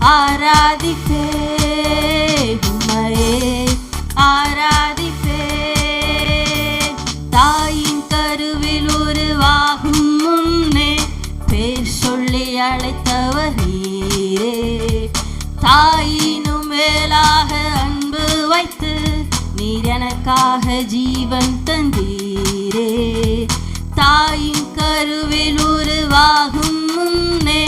ஆராதிப்பே உம்மையே ஆராதிப்பே. தாயின் கருவில் உருவாகும் முன்னே பேர் சொல்லி அழைத்தவர் நீரே. தாயினும் மேலாக அன்பு வைத்து நீர் எனக்காக ஜீவன் தந்தீரே. தாயின் கருவில் உருவாகும் முன்னே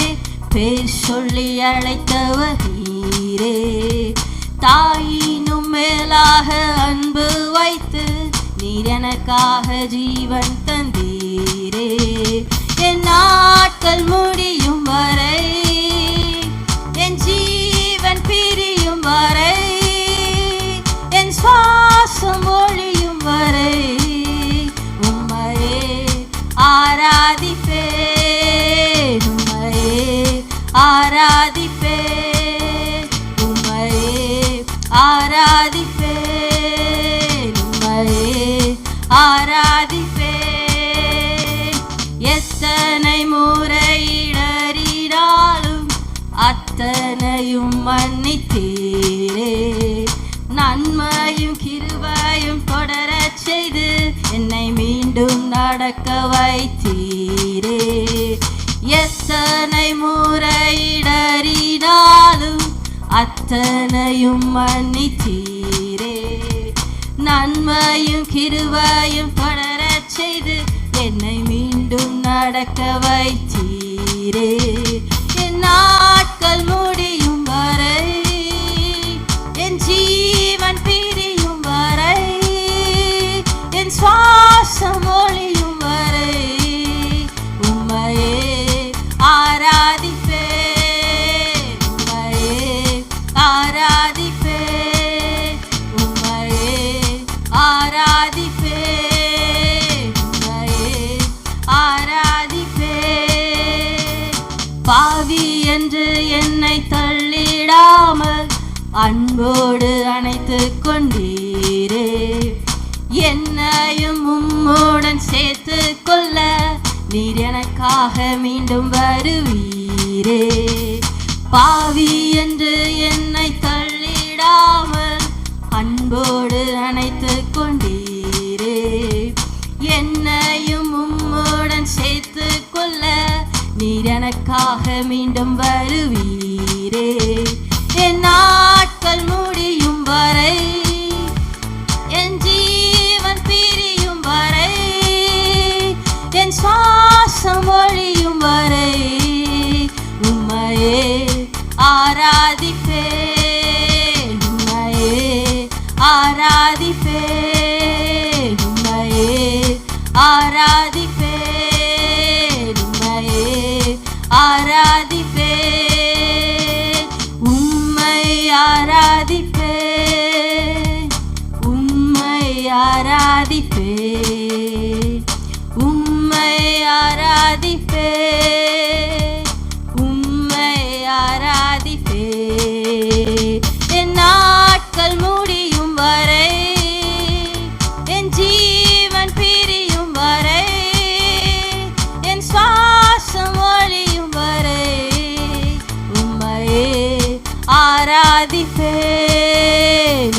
பேர் சொல்லி அழைத்தவர் நீரே. தாயினும் மேலாக அன்பு வைத்து நீர் எனக்காக ஜீவன் தந்தீரே. என் நாட்கள் முடியும் வரை, என் ஜீவன் பிரியும் வரை, என் சுவாசம் ஒழியும் வரை உம்மையே ஆராதிப்பே உம்மையே ஆராதிப்பே உம்மையே ஆராதிப்பே உம்மையே ஆராதிப்பே. எத்தனை முறையிடறினாலும் அத்தனையும் மன்னித்தீரே. நன்மையும் கிருபையும் தொடரச் செய்து என்னை மீண்டும் நடக்க வைத்தீரே. எத்தனை முறையிடறினாலும் அத்தனையும் மன்னித்தீரே. நன்மையும் கிருபையும் தொடரச் செய்து என்னை மீண்டும் நடக்க வைத்தீரே. என் நாட்கள் முடியும் வரை, என் ஜீவன் பிரியும் வரை, என் சுவாசம் ஒழியும் வரை உம்மையே ஆராதிப்பே உம்மையே ஆராதிப்பே உம்மையே ஆராதிப்பே உம்மையே ஆராதிப்பே. பாவி என்று என்னை தள்ளிடாமல் அன்போடு அணைத்து கொண்டீரே. என்னையும் உம்முடன் சேர்த்து கொள்ள நீர் எனக்காக மீண்டும் வருவீரே. பாவி என்று என்னை தள்ளிடாமல் அன்போடு அணைத்து கொண்டீரே. என்னையும் உம்முடன் சேர்த்து கொள்ள நீர் எனக்காக மீண்டும் வருவீரே. என் நாட்கள் முடியும் வரை, என் ஜீவன் பிரியும் வரை, என் சுவாசம் ஒழியும் வரை உம்மையே ஆராதிப்பே உம்மையே ஆராதிப்பே உம்மையே ஆராதிப்பே உம்மையே ஆராதிப்பே உம்மை ஆராதிப்பே உம்மை ஆராதிப்பே உம்மை ஆராதிப்பே உம்மை ஆராதிப்பே. என் நாட்கள் முடியும் வரை, என் ஜீவன் பிரியும் வரை, என் சுவாசம் ஒழியும் வரை உம்மையே ஆராதிப்பே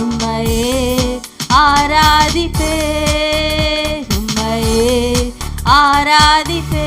உம்மையே ஆராதிப்பே உம்மையே ஆராதிப்பே